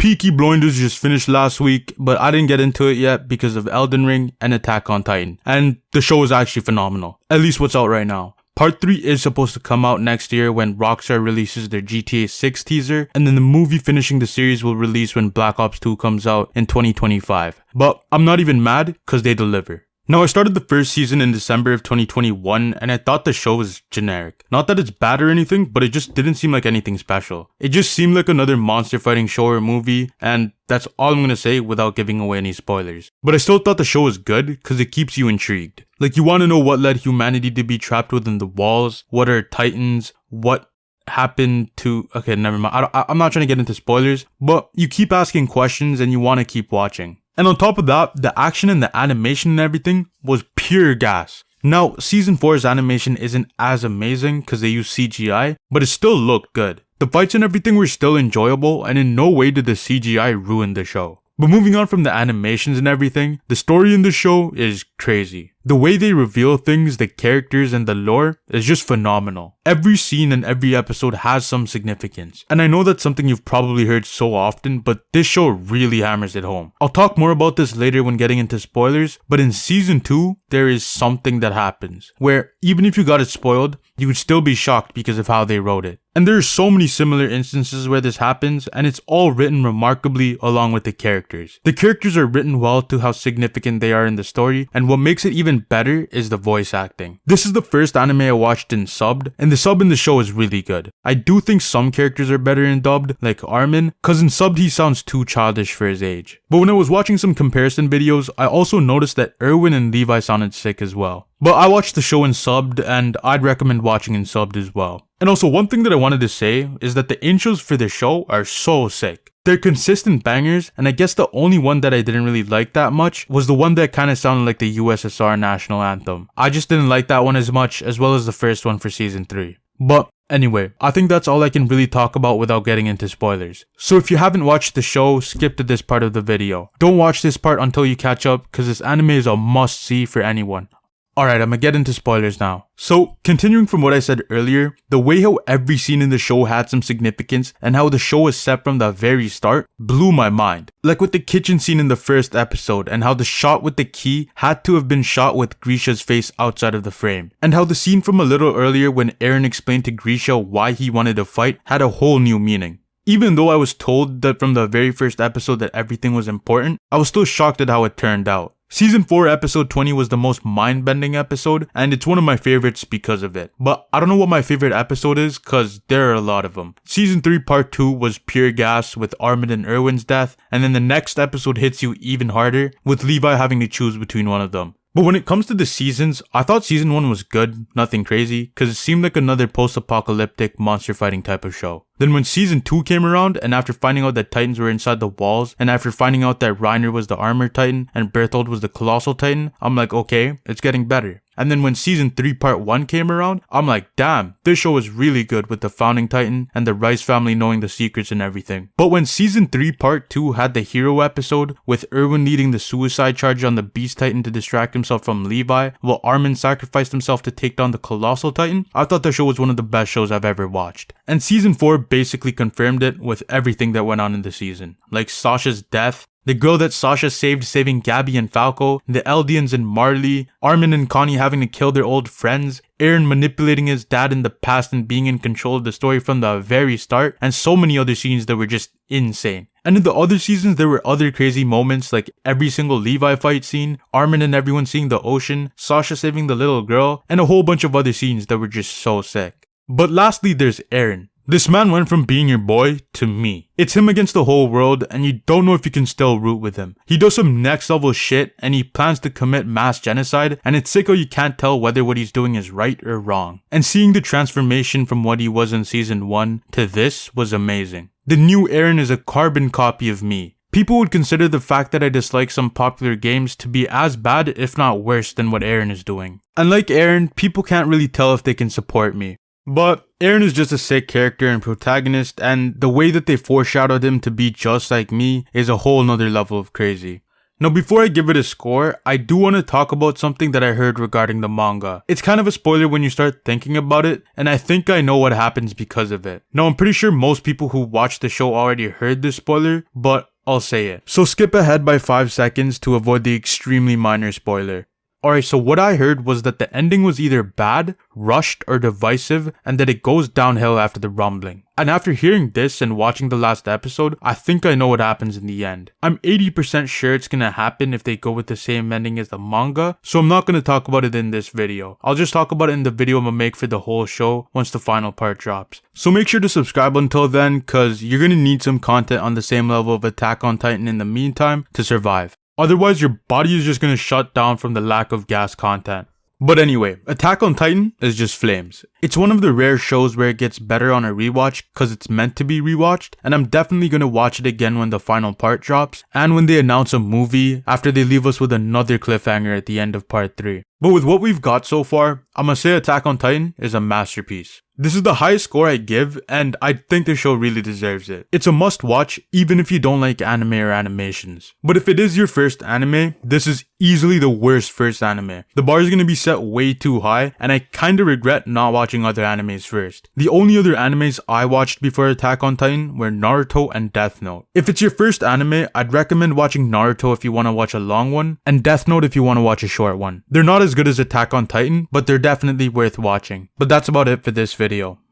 Peaky Blinders just finished last week, but I didn't get into it yet because of Elden Ring and Attack on Titan. And the show is actually phenomenal. At least what's out right now. Part 3 is supposed to come out next year when Rockstar releases their GTA 6 teaser, and then the movie finishing the series will release when Black Ops 2 comes out in 2025. But I'm not even mad because they deliver. Now, I started the first season in December of 2021 and I thought the show was generic. Not that it's bad or anything, but it just didn't seem like anything special. It just seemed like another monster fighting show or movie, and that's all I'm gonna say without giving away any spoilers. But I still thought the show was good because it keeps you intrigued. Like, you want to know what led humanity to be trapped within the walls, what are titans, what happened to... Okay, never mind. I'm not trying to get into spoilers, but you keep asking questions and you want to keep watching. And on top of that, the action and the animation and everything was pure gas. Now, Season 4's animation isn't as amazing because they use CGI, but it still looked good. The fights and everything were still enjoyable, and in no way did the CGI ruin the show. But moving on from the animations and everything, the story in the show is crazy. The way they reveal things, the characters, and the lore is just phenomenal. Every scene and every episode has some significance. And I know that's something you've probably heard so often, but this show really hammers it home. I'll talk more about this later when getting into spoilers, but in Season 2, there is something that happens, where even if you got it spoiled, you would still be shocked because of how they wrote it. And there are so many similar instances where this happens, and it's all written remarkably along with the characters. The characters are written well to how significant they are in the story, and what makes it even better is the voice acting. This is the first anime I watched in subbed, and the sub in the show is really good. I do think some characters are better in dubbed, like Armin, cause in subbed he sounds too childish for his age. But when I was watching some comparison videos, I also noticed that Erwin and Levi sounded sick as well. But I watched the show in subbed, and I'd recommend watching in subbed as well. And also, one thing that I wanted to say is that the intros for the show are so sick. They're consistent bangers, and I guess the only one that I didn't really like that much was the one that kind of sounded like the USSR national anthem. I just didn't like that one as much, as well as the first one for Season 3. But anyway, I think that's all I can really talk about without getting into spoilers. So if you haven't watched the show, skip to this part of the video. Don't watch this part until you catch up, because this anime is a must-see for anyone. Alright, I'm gonna get into spoilers now. So, continuing from what I said earlier, the way how every scene in the show had some significance and how the show was set from the very start blew my mind. Like with the kitchen scene in the first episode, and how the shot with the key had to have been shot with Grisha's face outside of the frame. And how the scene from a little earlier when Eren explained to Grisha why he wanted to fight had a whole new meaning. Even though I was told that from the very first episode that everything was important, I was still shocked at how it turned out. Season 4 episode 20 was the most mind-bending episode, and it's one of my favorites because of it. But I don't know what my favorite episode is, cause there are a lot of them. Season 3 part 2 was pure gas with Armin and Erwin's death, and then the next episode hits you even harder, with Levi having to choose between one of them. But when it comes to the seasons, I thought Season 1 was good, nothing crazy, cause it seemed like another post-apocalyptic monster fighting type of show. Then when Season 2 came around, and after finding out that Titans were inside the walls, and after finding out that Reiner was the Armored Titan, and Berthold was the Colossal Titan, I'm like, okay, it's getting better. And then when Season 3 Part 1 came around, I'm like, damn, this show is really good with the Founding Titan and the Rice family knowing the secrets and everything. But when Season 3 Part 2 had the hero episode, with Erwin leading the suicide charge on the Beast Titan to distract himself from Levi, while Armin sacrificed himself to take down the Colossal Titan, I thought the show was one of the best shows I've ever watched. And Season 4 basically confirmed it with everything that went on in the season. Like Sasha's death, the girl that Sasha saved saving Gabby and Falco, the Eldians and Marley, Armin and Connie having to kill their old friends, Eren manipulating his dad in the past and being in control of the story from the very start, and so many other scenes that were just insane. And in the other seasons, there were other crazy moments like every single Levi fight scene, Armin and everyone seeing the ocean, Sasha saving the little girl, and a whole bunch of other scenes that were just so sick. But lastly, there's Eren. This man went from being your boy to me. It's him against the whole world, and you don't know if you can still root with him. He does some next level shit, and he plans to commit mass genocide, and it's sick how you can't tell whether what he's doing is right or wrong. And seeing the transformation from what he was in Season 1 to this was amazing. The new Eren is a carbon copy of me. People would consider the fact that I dislike some popular games to be as bad, if not worse, than what Eren is doing. Unlike Eren, people can't really tell if they can support me. But Eren is just a sick character and protagonist, and the way that they foreshadowed him to be just like me is a whole nother level of crazy. Now before I give it a score, I do want to talk about something that I heard regarding the manga. It's kind of a spoiler when you start thinking about it, and I think I know what happens because of it. Now I'm pretty sure most people who watch the show already heard this spoiler, but I'll say it. So skip ahead by 5 seconds to avoid the extremely minor spoiler. Alright, so what I heard was that the ending was either bad, rushed, or divisive, and that it goes downhill after the rumbling. And after hearing this and watching the last episode, I think I know what happens in the end. I'm 80% sure it's gonna happen if they go with the same ending as the manga, so I'm not gonna talk about it in this video. I'll just talk about it in the video I'm gonna make for the whole show once the final part drops. So make sure to subscribe until then, cause you're gonna need some content on the same level of Attack on Titan in the meantime to survive. Otherwise, your body is just gonna shut down from the lack of gas content. But anyway, Attack on Titan is just flames. It's one of the rare shows where it gets better on a rewatch cause it's meant to be rewatched, and I'm definitely gonna watch it again when the final part drops, and when they announce a movie after they leave us with another cliffhanger at the end of part 3. But with what we've got so far, I'ma say Attack on Titan is a masterpiece. This is the highest score I give, and I think the show really deserves it. It's a must watch even if you don't like anime or animations. But if it is your first anime, this is easily the worst first anime. The bar is going to be set way too high, and I kinda regret not watching other animes first. The only other animes I watched before Attack on Titan were Naruto and Death Note. If it's your first anime, I'd recommend watching Naruto if you want to watch a long one, and Death Note if you want to watch a short one. They're not as good as Attack on Titan, but they're definitely worth watching. But that's about it for this video.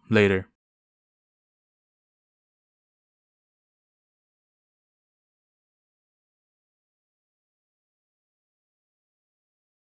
Later.